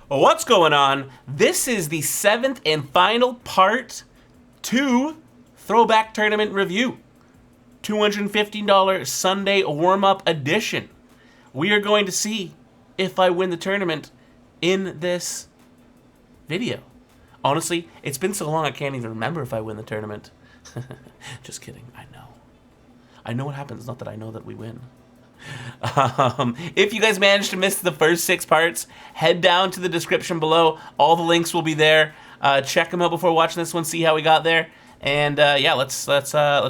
What's going on? This is the 7th and final part to Throwback Tournament Review. $215 Sunday warm-up edition. We are going to see if I win the tournament in this video. Honestly, it's been so long I can't even remember if I win the tournament. Just kidding, I know. I know what happens, not that I know that we win. If you guys managed to miss the first 6 parts, head down to the description below. All the links will be there. Check them out before watching this one, see how we got there. And yeah, let's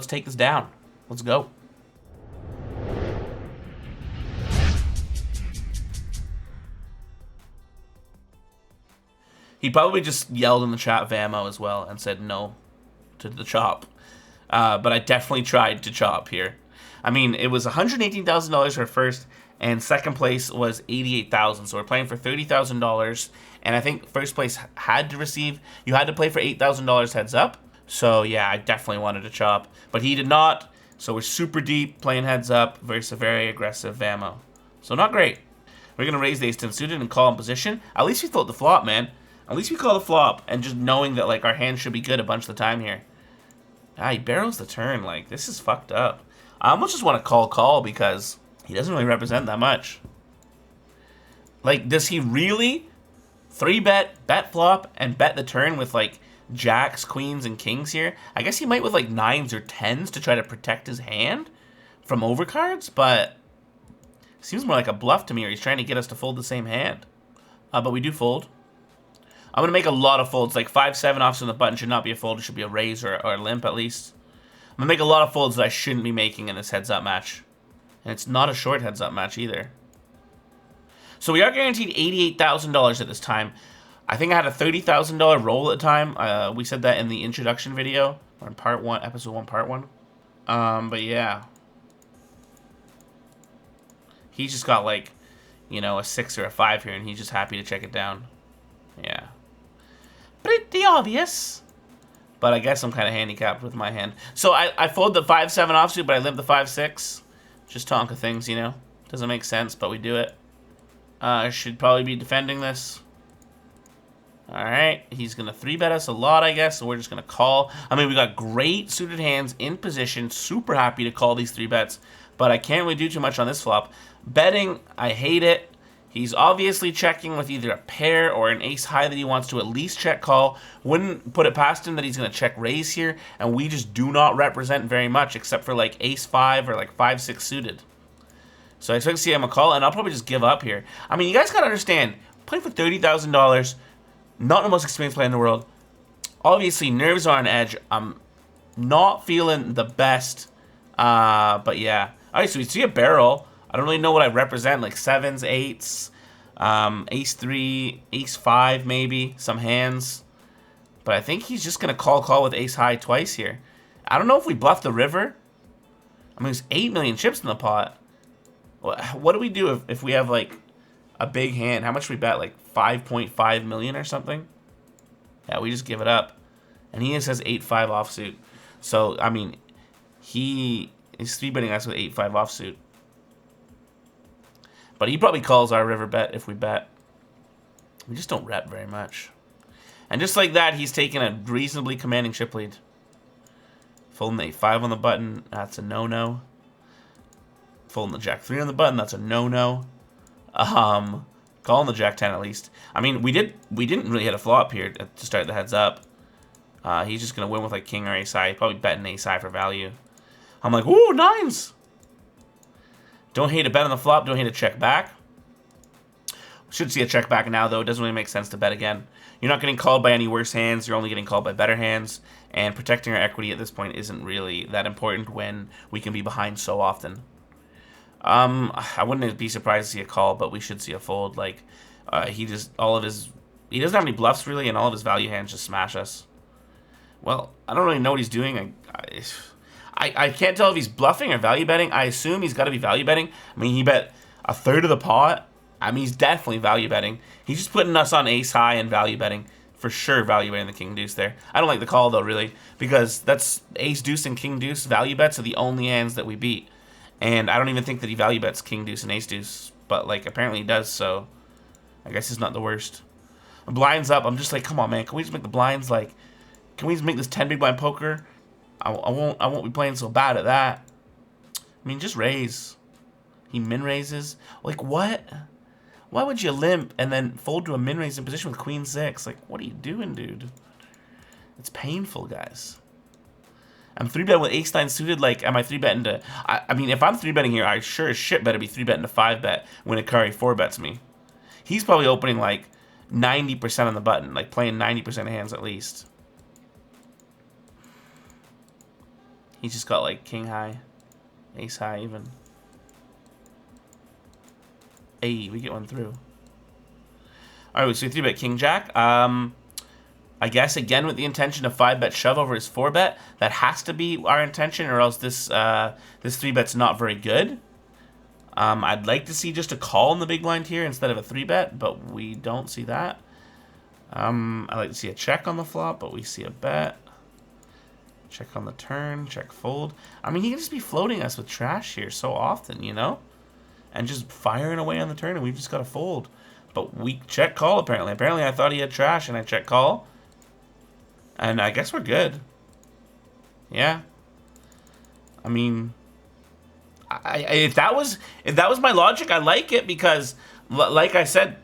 take this down. Let's go. He probably just yelled in the chat VAMO as well and said no to the chop. But I definitely tried to chop here. I mean, it was $118,000 for first, and second place was $88,000. So we're playing for $30,000, and I think first place had to receive. You had to play for $8,000 heads up. So yeah, I definitely wanted to chop, but he did not. So we're super deep playing heads up versus a very aggressive VAMO. So not great. We're gonna raise the ace-10 suited and call in position. At least we thought the flop, man. At least we call the flop, and just knowing that like our hand should be good a bunch of the time here. Ah, he barrels the turn. Like, this is fucked up. I almost just want to call because he doesn't really represent that much. Like, does he really 3-bet, bet flop, and bet the turn with, like, jacks, queens, and kings here? I guess he might with, like, 9s or 10s to try to protect his hand from overcards, but seems more like a bluff to me, or he's trying to get us to fold the same hand. But we do fold. I'm going to make a lot of folds. Like, 5-7 offs on the button should not be a fold. It should be a raise or a limp, at least. I'm going to make a lot of folds that I shouldn't be making in this heads-up match. And it's not a short heads-up match either. So we are guaranteed $88,000 at this time. I think I had a $30,000 roll at the time. We said that in the introduction video. Or in part 1, episode 1, part 1. But yeah. He's just got like, you know, a 6 or a 5 here. And he's just happy to check it down. Yeah. Pretty obvious. But I guess I'm kind of handicapped with my hand. So I fold the 5-7 offsuit, but I limp the 5-6. Just Tonka things, you know. Doesn't make sense, but we do it. I should probably be defending this. Alright. He's going to 3-bet us a lot, I guess. So we're just going to call. I mean, we got great suited hands in position. Super happy to call these 3-bets. But I can't really do too much on this flop. Betting, I hate it. He's obviously checking with either a pair or an ace high that he wants to at least check call. Wouldn't put it past him that he's going to check raise here. And we just do not represent very much except for like ace 5 or like 5-6 suited. So I expect to see him a call, and I'll probably just give up here. I mean, you guys got to understand, playing for $30,000, not the most experienced player in the world. Obviously, nerves are on edge. I'm not feeling the best. But yeah. All right, so we see a barrel. I don't really know what I represent, like 7s, 8s, ace 3, ace 5 maybe, some hands. But I think he's just going to call with ace high twice here. I don't know if we bluff the river. I mean, there's 8 million chips in the pot. What do we do if we have like a big hand? How much do we bet? Like 5.5 million or something? Yeah, we just give it up. And he just has 8-5 offsuit. So, I mean, he is 3-betting us with 8-5 offsuit. But he probably calls our river bet if we bet. We just don't rep very much. And just like that, he's taken a reasonably commanding chip lead. Folding the 8-5 on the button, that's a no-no. Folding the jack 3 on the button, that's a no-no. Calling the jack 10 at least. I mean, we didn't really hit a flop here to start the heads up. He's just gonna win with like king or ace high. Probably betting ace high for value. I'm like, ooh, 9s. Don't hate a bet on the flop. Don't hate a check back. Should see a check back now, though. It doesn't really make sense to bet again. You're not getting called by any worse hands. You're only getting called by better hands. And protecting our equity at this point isn't really that important when we can be behind so often. I wouldn't be surprised to see a call, but we should see a fold. Like, he doesn't have any bluffs, really, and all of his value hands just smash us. Well, I don't really know what he's doing. I can't tell if he's bluffing or value betting. I assume he's got to be value betting. I mean, he bet a third of the pot. I mean, he's definitely value betting. He's just putting us on ace high and value betting. For sure value betting the king deuce there. I don't like the call, though, really, because that's ace deuce and king deuce value bets are the only hands that we beat. And I don't even think that he value bets king deuce and ace deuce. But, like, apparently he does, so I guess it's not the worst. Blinds up. I'm just like, come on, man. Can we just make the blinds like? Can we just make this 10 big blind poker? I won't be playing so bad at that. I mean, just raise. He min raises. Like what? Why would you limp and then fold to a min raising position with queen 6? Like, what are you doing, dude? It's painful, guys. I'm 3-betting with ace 9 suited. Like, am I 3-betting to... I mean, if I'm 3-betting here, I sure as shit better be 3-betting to 5-bet when Aakari 4-bets me. He's probably opening, like, 90% on the button. Like, playing 90% of hands at least. He's just got, like, king high. Ace high, even. Hey, we get one through. Alright, so we 3-bet king jack. I guess, again, with the intention of 5-bet shove over his 4-bet. That has to be our intention, or else this 3-bet's not very good. I'd like to see just a call in the big blind here instead of a 3-bet, but we don't see that. I'd like to see a check on the flop, but we see a bet. Check on the turn, check fold. I mean, he can just be floating us with trash here so often, you know? And just firing away on the turn, and we've just got to fold. But we check call, apparently. Apparently, I thought he had trash, and I check call. And I guess we're good. Yeah. I mean, if that was my logic, I like it because, like I said,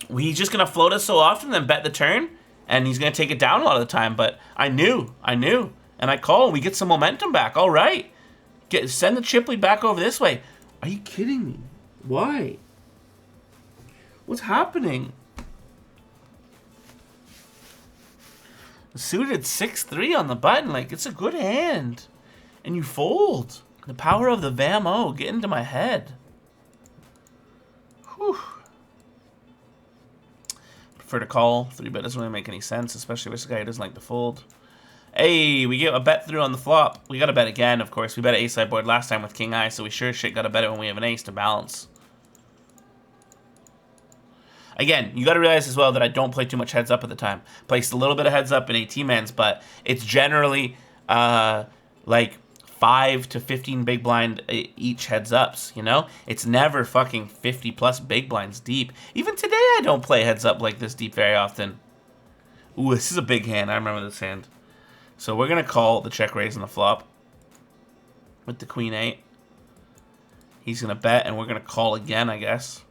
he's just gonna float us so often, then bet the turn, and he's gonna take it down a lot of the time. But I knew, and I call, and we get some momentum back. All right, send the chip lead back over this way. Are you kidding me? Why? What's happening? Suited 6-3 on the button, like it's a good hand. And you fold. The power of the VAMO, get into my head. Whew. Prefer to call. 3-bet doesn't really make any sense, especially with this guy who doesn't like to fold. Hey, we get a bet through on the flop. We got to bet again, of course. We bet an ace side board last time with king eye, so we sure as shit got to bet it when we have an ace to balance. Again, you got to realize as well that I don't play too much heads up at the time. Placed a little bit of heads up in 18-mans, but it's generally like 5 to 15 big blind each heads ups, you know? It's never fucking 50 plus big blinds deep. Even today I don't play heads up like this deep very often. Ooh, this is a big hand. I remember this hand. So we're going to call the check raise on the flop with the queen 8. He's going to bet, and we're going to call again, I guess.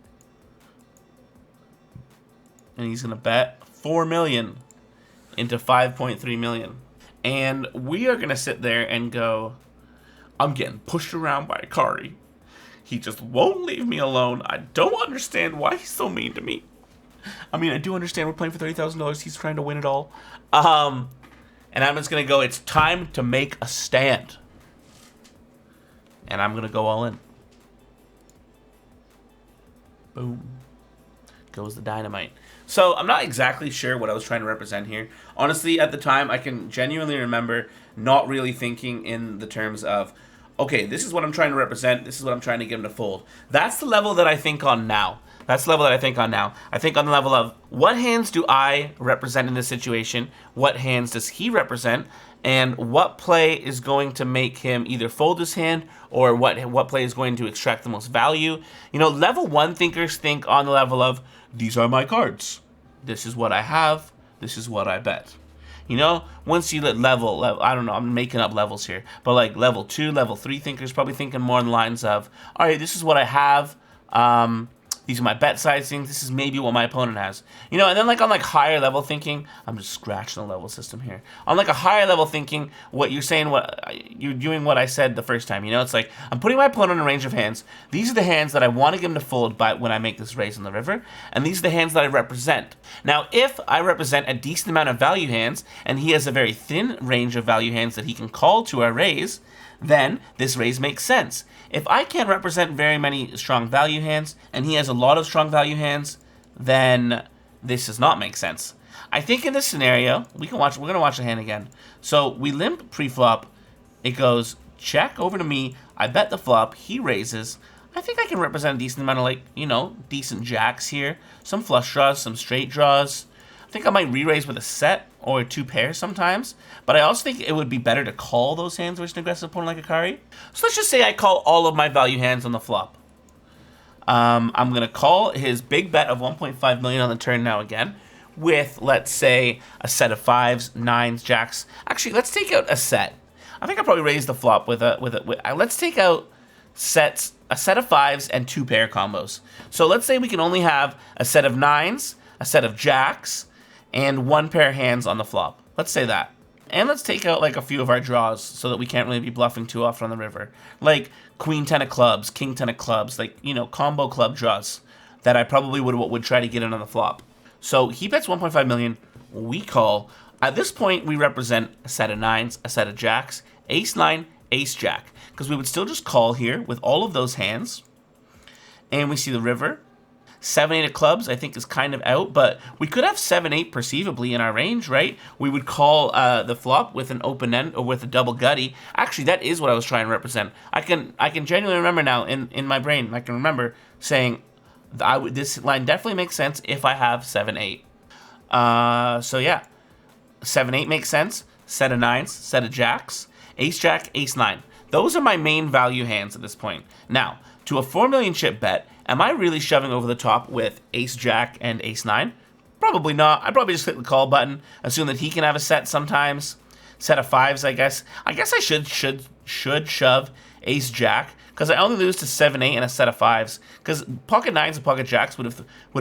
And he's going to bet 4 million into 5.3 million. And we are going to sit there and go, I'm getting pushed around by Aakari. He just won't leave me alone. I don't understand why he's so mean to me. I mean, I do understand we're playing for $30,000. He's trying to win it all. And I'm just going to go, it's time to make a stand. And I'm going to go all in. Boom. Goes the dynamite. So I'm not exactly sure what I was trying to represent here. Honestly, at the time, I can genuinely remember not really thinking in the terms of, okay, this is what I'm trying to represent. This is what I'm trying to get him to fold. That's the level that I think on now. I think on the level of what hands do I represent in this situation? What hands does he represent? And what play is going to make him either fold his hand or what play is going to extract the most value? You know, level 1 thinkers think on the level of, these are my cards. This is what I have. This is what I bet. You know, once you let level, I don't know, I'm making up levels here. But like level 2, level 3 thinkers probably thinking more on the lines of, all right, this is what I have. These are my bet sizings. This is maybe what my opponent has. You know, and then like on like higher level thinking, I'm just scratching the level system here. On like a higher level thinking, what you're saying, you're doing what I said the first time. You know, it's like I'm putting my opponent in a range of hands. These are the hands that I want to get him to fold by when I make this raise on the river, and these are the hands that I represent. Now, if I represent a decent amount of value hands, and he has a very thin range of value hands that he can call to our raise, then this raise makes sense. If I can't represent very many strong value hands, and he has a lot of strong value hands, then this does not make sense. I think in this scenario, we're gonna watch the hand again. So we limp pre-flop, it goes check over to me, I bet the flop, he raises. I think I can represent a decent amount of, like, you know, decent jacks here, some flush draws, some straight draws. I think I might re-raise with a set or 2 pairs sometimes, but I also think it would be better to call those hands versus an aggressive opponent like Aakari. So let's just say I call all of my value hands on the flop. I'm going to call his big bet of 1.5 million on the turn now again. with, let's say, a set of 5s, 9s, jacks. Actually, let's take out a set. I think I'll probably raise the flop with let's take out sets, a set of 5s and 2 pair combos. So let's say we can only have a set of 9s, a set of jacks, and 1 pair of hands on the flop. Let's say that. And let's take out like a few of our draws so that we can't really be bluffing too often on the river. Like queen 10 of clubs, king 10 of clubs, like, you know, combo club draws that I probably would try to get in on the flop. So he bets 1.5 million, we call. At this point, we represent a set of 9s, a set of jacks, ace 9, ace jack, because we would still just call here with all of those hands. And we see the river. 7, 8 of clubs, I think, is kind of out, but we could have 7, 8 perceivably in our range, right? We would call the flop with an open end or with a double gutty. Actually, that is what I was trying to represent. I can genuinely remember now in my brain. I can remember saying this line definitely makes sense if I have 7, 8. So yeah, 7, 8 makes sense. Set of 9s, set of jacks, ace jack, ace 9. Those are my main value hands at this point. Now, to a 4 million chip bet, am I really shoving over the top with ace jack and ace 9? Probably not. I'd probably just click the call button, assume that he can have a set sometimes. Set of 5s, I guess. I guess I should shove ace jack, because I only lose to 7, 8 and a set of 5s. Because pocket 9s and pocket jacks would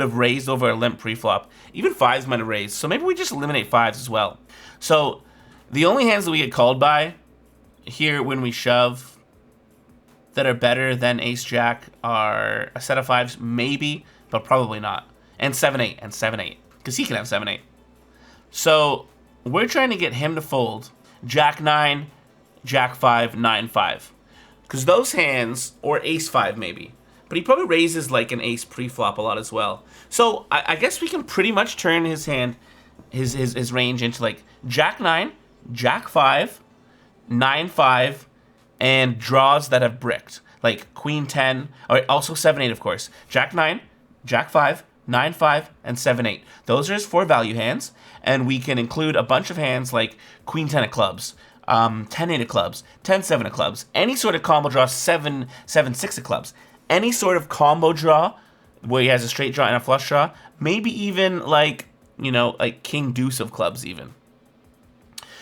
have raised over a limp pre-flop. Even 5s might have raised, so maybe we just eliminate 5s as well. So the only hands that we get called by here when we shove that are better than ace jack are a set of 5s, maybe, but probably not. And 7, 8, and 7, 8, because he can have 7, 8. So we're trying to get him to fold jack 9, jack 5, 9, 5. Because those hands, or ace 5 maybe, but he probably raises like an ace pre-flop a lot as well. So I guess we can pretty much turn his hand, his range into like jack 9, jack 5, 9, 5, and draws that have bricked, like queen 10, or also 7, 8, of course. Jack 9, jack 5, 9, 5, and 7, 8. Those are his 4 value hands, and we can include a bunch of hands like queen 10 of clubs, 10, 8 of clubs, 10, 7 of clubs, any sort of combo draw, 7, 7, 6 of clubs, any sort of combo draw where he has a straight draw and a flush draw, maybe even like, you know, like king deuce of clubs even.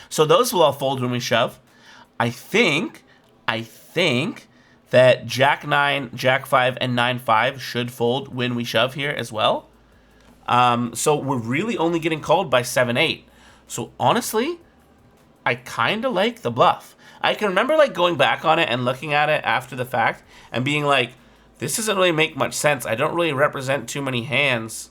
So those will all fold when we shove. I think that jack 9, jack 5, and 9, 5 should fold when we shove here as well. So we're really only getting called by 7, 8. So honestly, I kind of like the bluff. I can remember like going back on it and looking at it after the fact and being like, this doesn't really make much sense. I don't really represent too many hands,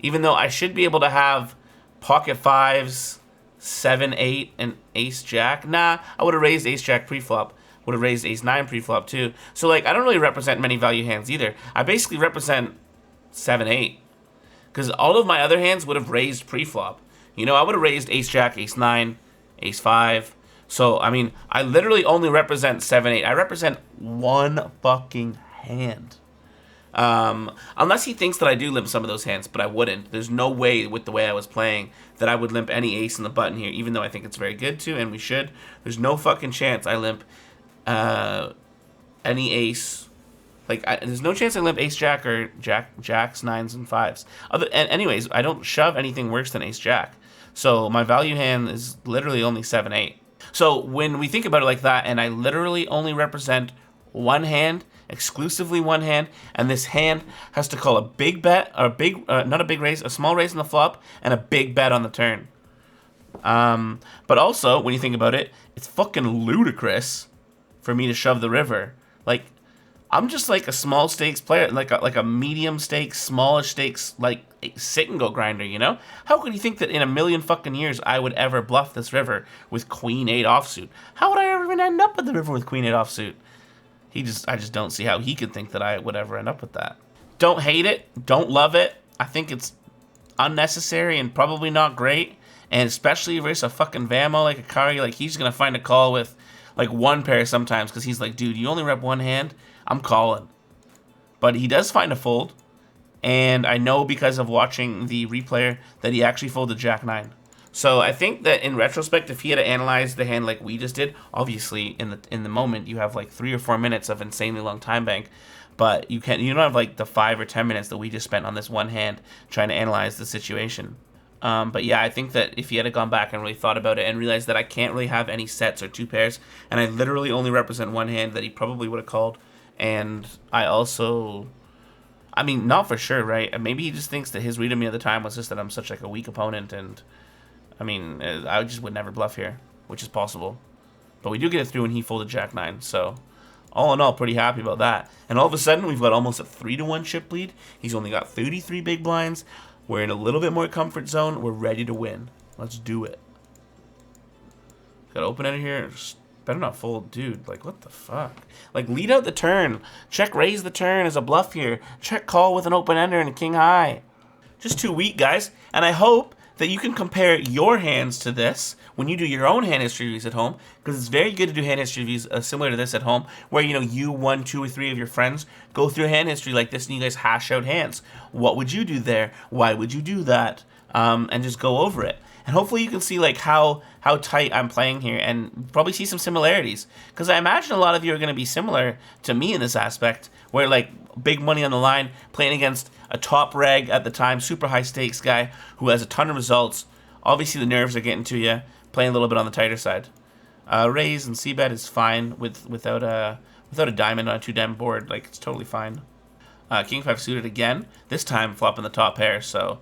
even though I should be able to have pocket 5s, 7, 8, and ace jack. Nah, I would have raised ace jack pre-flop. Would have raised ace 9 pre-flop too. So like, I don't really represent many value hands either. I basically represent 7, 8. Because all of my other hands would have raised pre-flop. You know, I would have raised ace jack, ace 9, ace 5. So, I mean, I literally only represent 7, 8. I represent one fucking hand. Unless he thinks that I do limp some of those hands, but I wouldn't. There's no way with the way I was playing that I would limp any ace in the button here, even though I think it's very good to, and we should. There's no fucking chance I limp any ace. Like, there's no chance I limp ace jack or jacks, 9s, and 5s. And anyways, I don't shove anything worse than ace jack. So my value hand is literally only 7, 8. So when we think about it like that, and I literally only represent one hand, exclusively one hand, and this hand has to call a big bet, or not a big raise, a small raise on the flop, and a big bet on the turn. But also, when you think about it, it's fucking ludicrous for me to shove the river. Like, I'm just like a small stakes player, like a medium stakes, smallish stakes, like sit and go grinder, you know? How could you think that in a million fucking years I would ever bluff this river with queen 8 offsuit? How would I ever even end up with the river with queen 8 offsuit? I just don't see how he could think that I would ever end up with that. Don't hate it, don't love it. I think it's unnecessary and probably not great. And especially versus a fucking VAMO like Aakari, like he's gonna find a call with like one pair sometimes because he's like, dude, you only rep one hand? I'm calling. But he does find a fold. And I know because of watching the replayer that he actually folded jack 9. So I think that in retrospect, if he had to analyze the hand like we just did, obviously in the moment you have like 3 or 4 minutes of insanely long time bank, but you don't have like the 5 or 10 minutes that we just spent on this one hand trying to analyze the situation. But yeah, I think that if he had gone back and really thought about it and realized that I can't really have any sets or two pairs, and I literally only represent one hand, that he probably would have called. And I also, I mean, not for sure, right? Maybe he just thinks that his read of me at the time was just that I'm such like a weak opponent, and I mean, I just would never bluff here, which is possible. But we do get it through, and he folded Jack-9, so all in all, pretty happy about that. And all of a sudden, we've got almost a 3-to-1 chip lead. He's only got 33 big blinds. We're in a little bit more comfort zone. We're ready to win. Let's do it. Got to open it here. Just better not fold, dude. Like, what the fuck? Like, lead out the turn. Check raise the turn as a bluff here. Check call with an open ender and a king high. Just too weak, guys. And I hope that you can compare your hands to this when you do your own hand history reviews at home, because it's very good to do hand history reviews similar to this at home, where, you know, you, 1, 2, or 3 of your friends go through hand history like this, and you guys hash out hands. What would you do there? Why would you do that? And just go over it. And hopefully you can see like how tight I'm playing here, and probably see some similarities, because I imagine a lot of you are going to be similar to me in this aspect, where like big money on the line, playing against a top reg at the time, super high stakes guy who has a ton of results. Obviously the nerves are getting to you, playing a little bit on the tighter side. Raise and c-bet is fine without a diamond on a 2-diamond board. Like, it's totally fine. King 5 suited again, this time flopping the top pair, so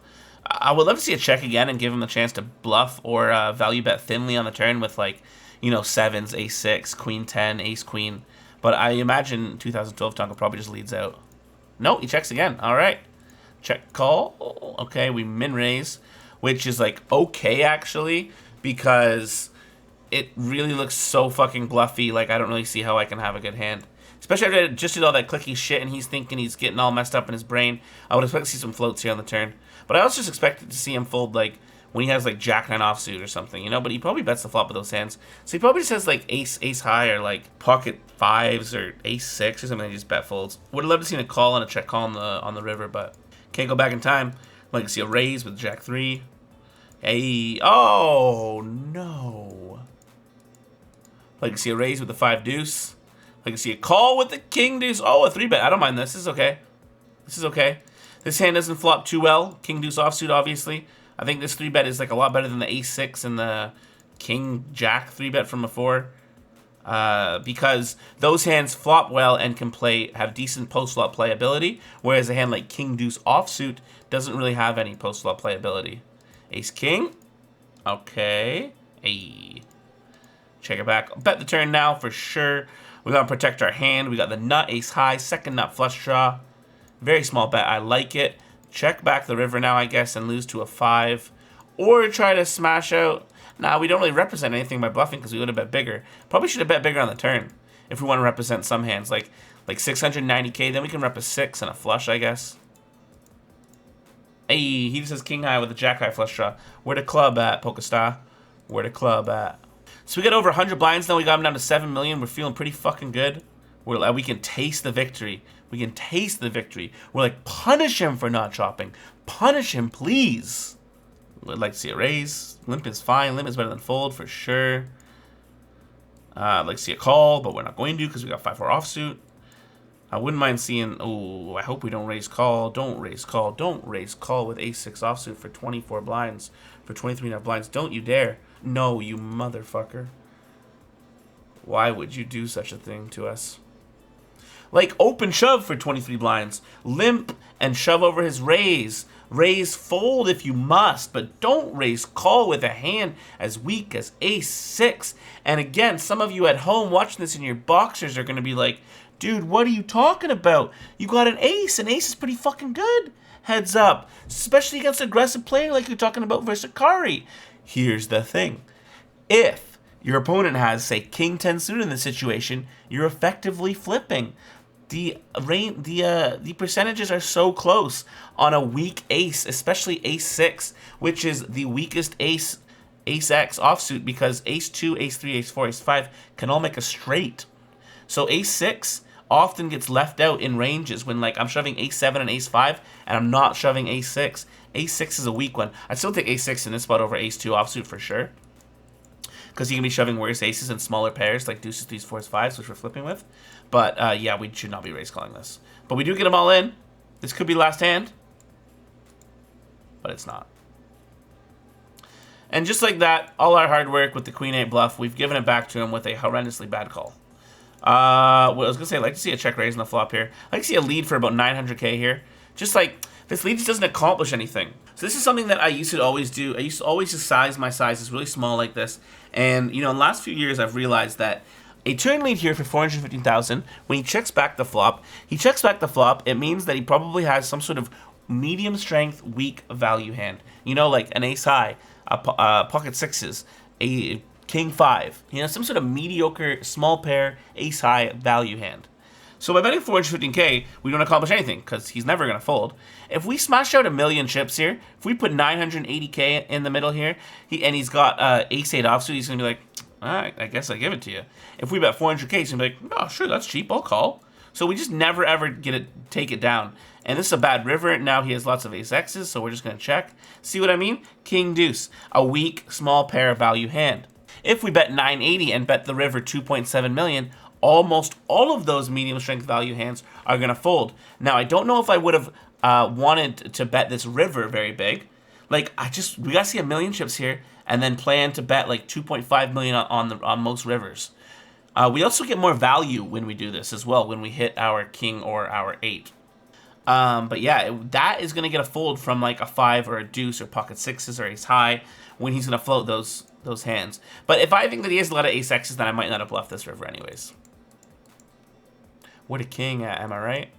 I would love to see a check again and give him the chance to bluff or value bet thinly on the turn with, like, you know, 7s, ace 6, queen 10, ace queen. But I imagine 2012 Tonka probably just leads out. No, he checks again. All right. Check call. Okay, we min raise, which is like okay actually, because it really looks so fucking bluffy. Like, I don't really see how I can have a good hand. Especially after I just did all that clicky shit and he's thinking he's getting all messed up in his brain. I would expect to see some floats here on the turn. But I also just expected to see him fold like when he has like Jack-9 offsuit or something, you know? But he probably bets the flop with those hands. So he probably just has like ace high or like pocket 5s or ace 6 or something, and he just bet folds. Would have loved to see a call and a check call on the river, but can't go back in time. Like to see a raise with Jack-3. Hey, oh no. Like to see a raise with the 5 deuce. Like to see a call with the king deuce. Oh, a 3-bet. I don't mind this. This is okay. This is okay. This hand doesn't flop too well. King deuce offsuit, obviously. I think this 3-bet is like a lot better than the ace 6 and the king jack 3-bet from before. Because those hands flop well and can have decent post-flop playability, whereas a hand like king deuce offsuit doesn't really have any post-flop playability. Ace king. Okay. Hey. Check it back. Bet the turn now for sure. We gotta protect our hand. We got the nut, ace high, second nut flush draw. Very small bet. I like it. Check back the river now, I guess, and lose to a 5. Or try to smash out. Nah, we don't really represent anything by bluffing because we would have bet bigger. Probably should have bet bigger on the turn if we want to represent some hands. Like 690k, then we can rep a 6 and a flush, I guess. Hey, he just has king high with a jack high flush draw. Where the club at, Pokestar? Where the club at? So we got over 100 blinds now. We got him down to 7 million. We're feeling pretty fucking good. We can taste the victory. We can taste the victory. We're like, punish him for not chopping. Punish him, please. I'd like to see a raise. Limp is fine. Limp is better than fold for sure. I'd like to see a call, but we're not going to because we got 5-4 offsuit. I wouldn't mind seeing... Oh, I hope we don't raise call. Don't raise call. Don't raise call with ace 6 offsuit for 24 blinds. For 23.5 blinds. Don't you dare. No, you motherfucker. Why would you do such a thing to us? Like, open shove for 23 blinds. Limp and shove over his raise. Raise fold if you must, but don't raise call with a hand as weak as ace 6. And again, some of you at home watching this in your boxers are going to be like, dude, what are you talking about? You got an ace. An ace is pretty fucking good. Heads up. Especially against an aggressive player like you're talking about versus Aakari. Here's the thing. If your opponent has, say, king 10 suited in this situation, you're effectively flipping. The percentages are so close on a weak ace, especially ace 6, which is the weakest ace X offsuit, because ace 2, ace 3, ace 4, ace 5 can all make a straight. So ace 6 often gets left out in ranges when, like, I'm shoving ace 7 and ace 5 and I'm not shoving ace 6. Ace 6 is a weak one. I'd still take ace 6 in this spot over ace 2 offsuit for sure, because he can be shoving worse aces in smaller pairs like deuces, threes, fours, fives, which we're flipping with. But yeah, we should not be raise calling this. But we do get them all in. This could be last hand, but it's not. And just like that, all our hard work with the Queen-8 bluff, we've given it back to him with a horrendously bad call. Well, I was going to say, I'd like to see a check raise on the flop here. I'd like to see a lead for about 900k here. Just like, this lead just doesn't accomplish anything. So this is something that I used to always do. I used to always just size my sizes really small like this. And, you know, in the last few years, I've realized that a turn lead here for 415,000, when he checks back the flop, it means that he probably has some sort of medium strength, weak value hand. You know, like an ace high, pocket sixes, a king five. You know, some sort of mediocre, small pair, ace high value hand. So by betting 415k, we don't accomplish anything, because he's never going to fold. If we smash out 1,000,000 chips here, if we put 980k in the middle here, and he's got ace-8 offsuit, he's going to be like, alright, I guess I give it to you. If we bet 400k, he's going to be like, oh, sure, that's cheap, I'll call. So we just never, ever take it down. And this is a bad river. Now he has lots of ace-X's, so we're just going to check. See what I mean? King-deuce, a weak, small pair value hand. If we bet 980 and bet the river 2.7 million, almost all of those medium strength value hands are going to fold. Now, I don't know if I would have wanted to bet this river very big. Like, we got to see 1,000,000 chips here and then plan to bet like 2.5 million on most rivers. We also get more value when we do this as well, when we hit our king or our 8. But yeah, that is going to get a fold from like a 5 or a deuce or pocket sixes or ace high when he's going to float those hands. But if I think that he has a lot of ace-X's, then I might not have bluffed this river anyways. What a king at, am I right?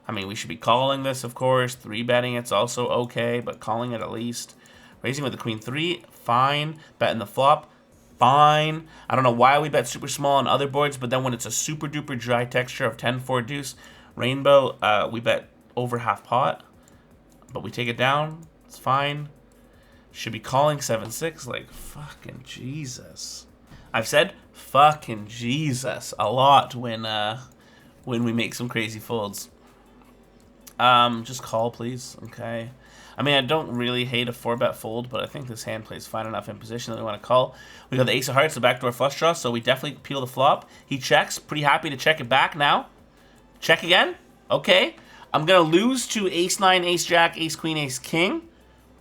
I mean, we should be calling this, of course. 3-betting it's also okay, but calling it at least. Raising with the queen 3, fine. Betting the flop, fine. I don't know why we bet super small on other boards, but then when it's a super duper dry texture of 10-4 deuce, rainbow, we bet over half pot. But we take it down, it's fine. Should be calling 7-6, like fucking Jesus. I've said fucking Jesus a lot when we make some crazy folds. Just call, please. Okay. I mean, I don't really hate a 4-bet fold, but I think this hand plays fine enough in position that we want to call. We got the ace of hearts, the backdoor flush draw, so we definitely peel the flop. He checks. Pretty happy to check it back now. Check again. Okay. I'm going to lose to ace-9, ace-jack, ace-queen, ace-king,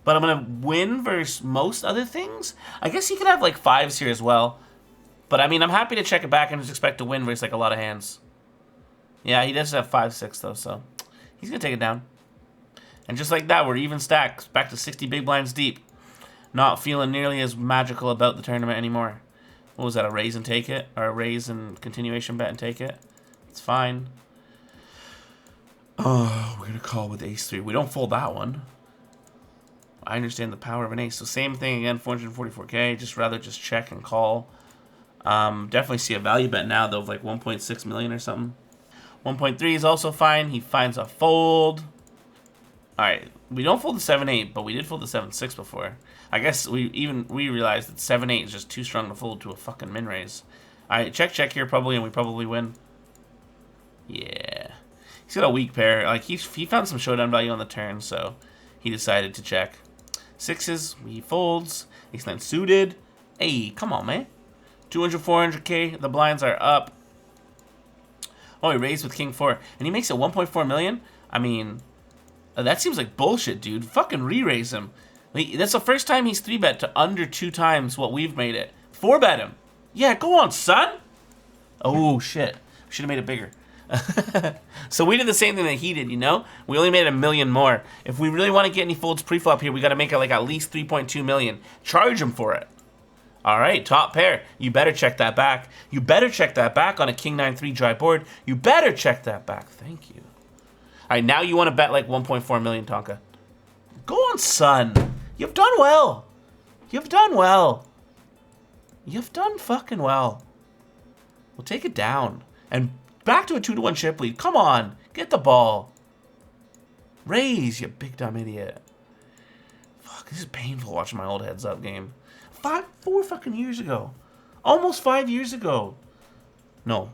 but I'm going to win versus most other things. I guess he could have like 5s here as well, but I mean, I'm happy to check it back and just expect to win versus like a lot of hands. Yeah, he does have 5-6 though, so he's going to take it down. And just like that, we're even stacked. Back to 60 big blinds deep. Not feeling nearly as magical about the tournament anymore. What was that, a raise and take it? Or a raise and continuation bet and take it? It's fine. Oh, we're going to call with ace-3. We don't fold that one. I understand the power of an ace. So same thing again, 444k. Just rather just check and call. Definitely see a value bet now, though, of like 1.6 million or something. 1.3 is also fine. He finds a fold. Alright, we don't fold the 7-8, but we did fold the 7-6 before. I guess we realized that 7-8 is just too strong to fold to a fucking min raise. Alright, check here probably, and we probably win. Yeah. He's got a weak pair. Like, he found some showdown value on the turn, so he decided to check. 6s, he folds. Ace-9 suited. Hey, come on, man. 200, 400k, the blinds are up. Oh, he raised with king 4, and he makes it 1.4 million? I mean, that seems like bullshit, dude. Fucking re-raise him. That's the first time he's 3-bet to under 2 times what we've made it. 4-bet him. Yeah, go on, son. Oh, shit. Should have made it bigger. So we did the same thing that he did, you know? We only made 1 million more. If we really want to get any folds pre-flop here, we got to make it like at least 3.2 million. Charge him for it. All right, top pair. You better check that back. You better check that back on a king 9-3 dry board. You better check that back. Thank you. All right, now you want to bet like 1.4 million, Tonka. Go on, son. You've done well. You've done well. You've done fucking well. We'll take it down. And back to a 2-1 chip lead. Come on. Get the ball. Raise, you big dumb idiot. Fuck, this is painful watching my old heads up game. 4 fucking years ago. Almost 5 years ago. No.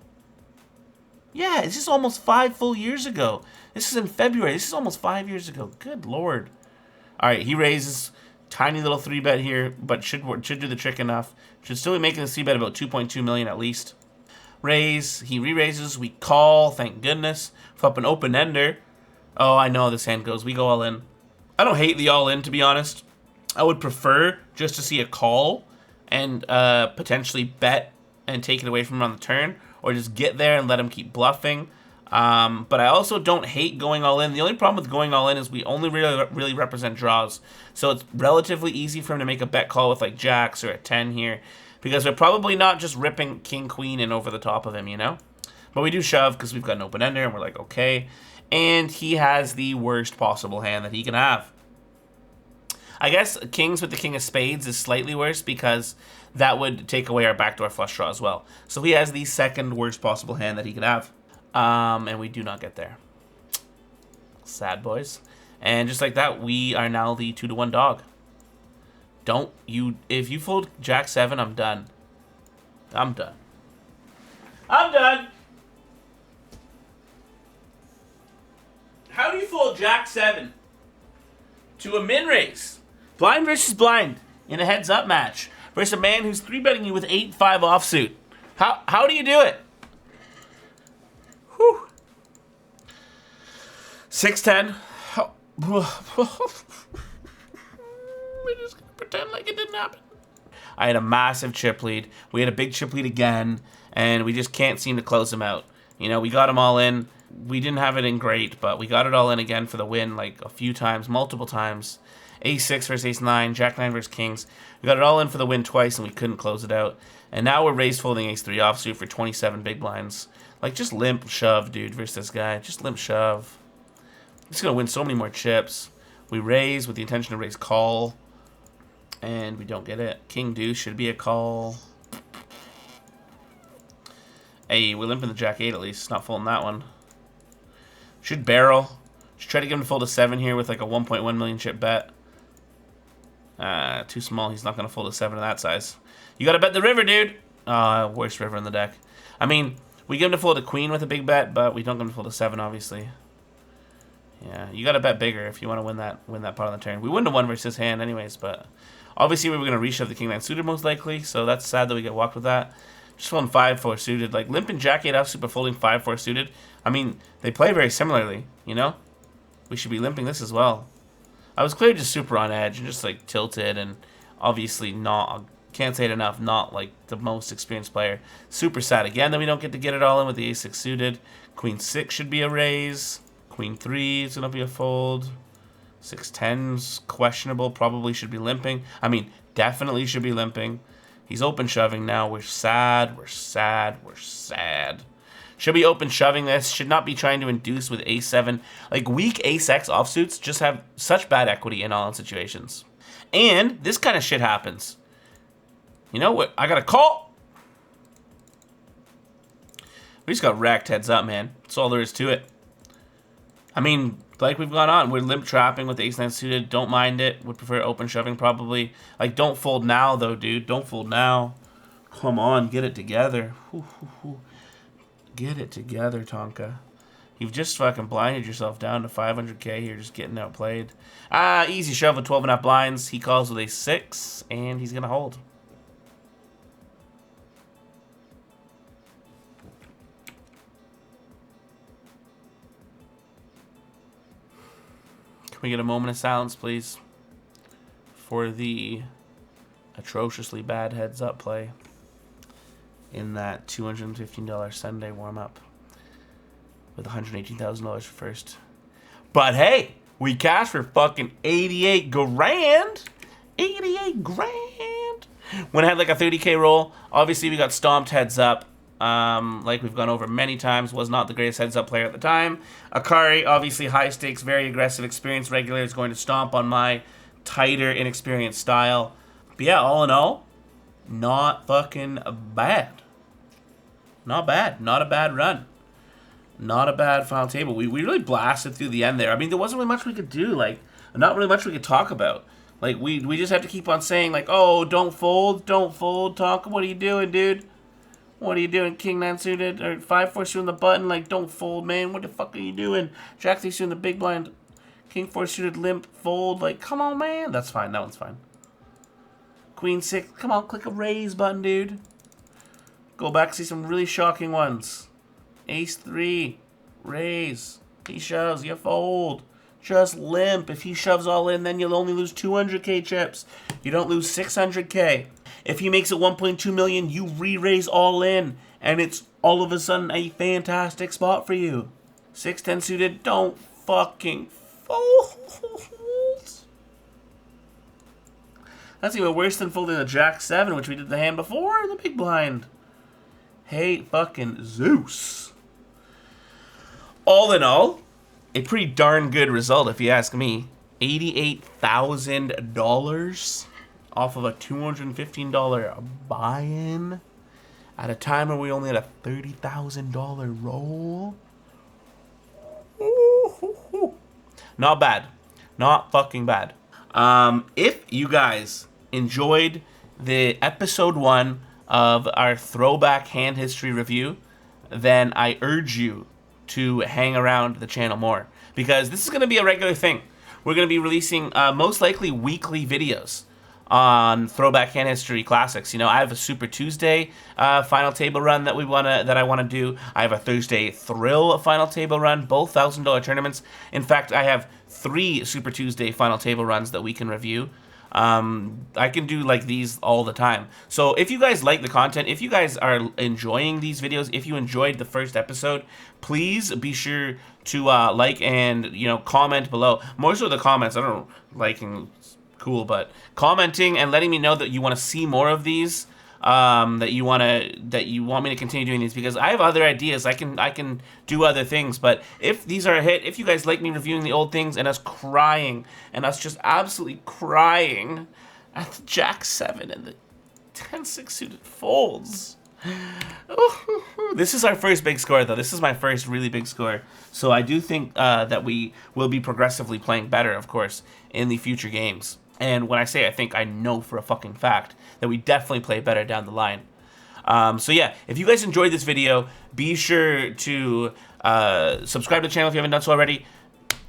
Yeah, it's just almost 5 full years ago. This is in February. This is almost 5 years ago. Good lord. All right, he raises. Tiny little 3-bet here, but should do the trick enough. Should still be making the 3-bet about 2.2 million at least. Raise. He re-raises. We call. Thank goodness. Flop an open-ender. Oh, I know how this hand goes. We go all in. I don't hate the all-in, to be honest. I would prefer just to see a call and potentially bet and take it away from him on the turn, or just get there and let him keep bluffing. But I also don't hate going all in. The only problem with going all in is we only really represent draws. So it's relatively easy for him to make a bet call with like jacks or a 10 here, because we're probably not just ripping king, queen in over the top of him, you know? But we do shove because we've got an open ender and we're like, okay. And he has the worst possible hand that he can have. I guess kings with the king of spades is slightly worse because that would take away our backdoor flush draw as well. So he has the second worst possible hand that he could have. And we do not get there. Sad boys. And just like that, we are now the 2-to-1 dog. If you fold jack 7, I'm done. I'm done. I'm done. How do you fold jack 7 to a min raise? Blind versus blind in a heads-up match versus a man who's 3-betting you with 8-5 offsuit. How do you do it? Whew. 6-10. We're just gonna pretend like it didn't happen. I had a massive chip lead. We had a big chip lead again, and we just can't seem to close him out. You know, we got him all in. We didn't have it in great, but we got it all in again for the win, like a few times, multiple times. Ace-6 versus Ace-9, Jack-9 versus Kings. We got it all in for the win twice, and we couldn't close it out. And now we're raised folding Ace-3 offsuit for 27 big blinds. Like, just limp shove, dude, versus this guy. Just limp shove. He's going to win so many more chips. We raise with the intention to raise call. And we don't get it. King deuce should be a call. Hey, we're limping the Jack-8 at least. Not folding that one. Should barrel. Should try to get him to fold a 7 here with like a 1.1 million chip bet. Too small. He's not going to fold a 7 of that size. You got to bet the river, dude. Worst river in the deck. I mean, we get him to fold a queen with a big bet, but we don't get him to fold a 7, obviously. Yeah, you got to bet bigger if you want to win that part on the turn. We wouldn't have won versus his hand anyways, but obviously we were going to reshove the king-9 suited most likely, so that's sad that we get walked with that. Just folding 5-4 suited. Like, limping Jack-8 offsuit but folding 5-4 suited. I mean, they play very similarly, you know? We should be limping this as well. I was clearly just super on edge and just, like, tilted and obviously not, can't say it enough, not, like, the most experienced player. Super sad again that we don't get to get it all in with the Ace-6 suited. Queen-6 should be a raise. Queen-3 is going to be a fold. 6-10's questionable, probably should be limping. I mean, definitely should be limping. He's open shoving now. We're sad, we're sad, we're sad. Should be open shoving this. Should not be trying to induce with Ace-7. Like, weak Ace-X offsuits just have such bad equity in all situations. And this kind of shit happens. You know what? I got a call. We just got wrecked heads up, man. That's all there is to it. I mean, like we've gone on, we're limp trapping with the Ace-9 suited. Don't mind it. Would prefer open shoving probably. Like, don't fold now, though, dude. Don't fold now. Come on, get it together. Get it together, Tonka. You've just fucking blinded yourself down to 500k here, just getting outplayed. Easy shove with 12.5 blinds. He calls with a 6, and he's going to hold. Can we get a moment of silence, please, for the atrociously bad heads-up play in that $215 Sunday warm-up with $118,000 for first. But hey, we cashed for fucking 88 grand. 88 grand. When I had like a 30k roll, obviously we got stomped heads up. Like we've gone over many times, was not the greatest heads-up player at the time. Aakari, obviously high stakes, very aggressive, experienced regular, is going to stomp on my tighter, inexperienced style. But yeah, all in all, not fucking bad. Not bad. Not a bad run. Not a bad final table. We really blasted through the end there. I mean, there wasn't really much we could do. Like, not really much we could talk about. Like, we just have to keep on saying, like, oh, don't fold, Tonka, what are you doing, dude? What are you doing, King-9 suited, or 5-4 suited on the button? Like, don't fold, man. What the fuck are you doing? Jack-3 suited in the big blind. King-4 suited, limp, fold. Like, come on, man. That's fine. That one's fine. Queen-6. Come on, click a raise button, dude. Go back, see some really shocking ones. Ace-3. Raise. He shoves. You fold. just limp. If he shoves all in, then you'll only lose 200k chips. You don't lose 600k. If he makes it 1.2 million, you re-raise all in, and it's all of a sudden a fantastic spot for you. 6-10 suited, don't fucking fold. That's even worse than folding the Jack 7, which we did the hand before in the big blind. Hey, fucking Zeus. All in all, a pretty darn good result, if you ask me. $88,000 off of a $215 buy-in at a time where we only had a $30,000 roll. Not bad. Not fucking bad. If you guys enjoyed the episode 1 of our throwback hand history review, then I urge you to hang around the channel more, because this is going to be a regular thing. We're going to be releasing most likely weekly videos on throwback hand history classics. You know, I have a Super Tuesday final table run that I want to do. I have a Thursday Thrill final table run, both $1,000 tournaments. In fact, I have 3 Super Tuesday final table runs that we can review. I can do like these all the time. So if you guys like the content, if you guys are enjoying these videos, if you enjoyed the first episode, please be sure to like and, you know, comment below. More so the comments. I don't know, liking cool, but commenting and letting me know that you want to see more of these, that you want me to continue doing these, because I have other ideas. I can do other things, but if these are a hit, if you guys like me reviewing the old things and us crying and us just absolutely crying at the Jack 7 and the 10-6 suited folds. This is our first big score, though. This is my first really big score, so I do think that we will be progressively playing better, of course, in the future games. And when I say I think, I know for a fucking fact that we definitely play better down the line. So yeah, if you guys enjoyed this video, be sure to subscribe to the channel if you haven't done so already.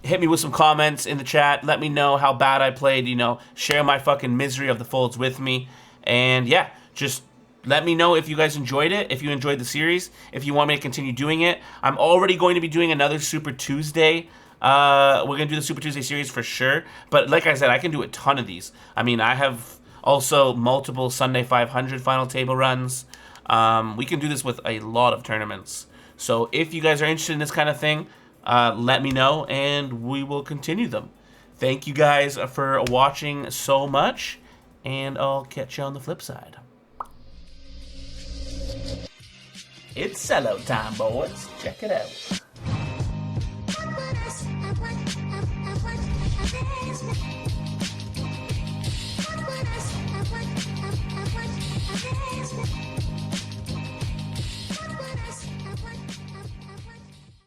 Hit me with some comments in the chat. Let me know how bad I played, you know. Share my fucking misery of the folds with me. And yeah, just let me know if you guys enjoyed it, if you enjoyed the series, if you want me to continue doing it. I'm already going to be doing another Super Tuesday. We're going to do the Super Tuesday series for sure. But like I said, I can do a ton of these. I mean, I have also multiple Sunday 500 final table runs. We can do this with a lot of tournaments. So if you guys are interested in this kind of thing, let me know and we will continue them. Thank you guys for watching so much, and I'll catch you on the flip side. It's sellout time, boys. Check it out.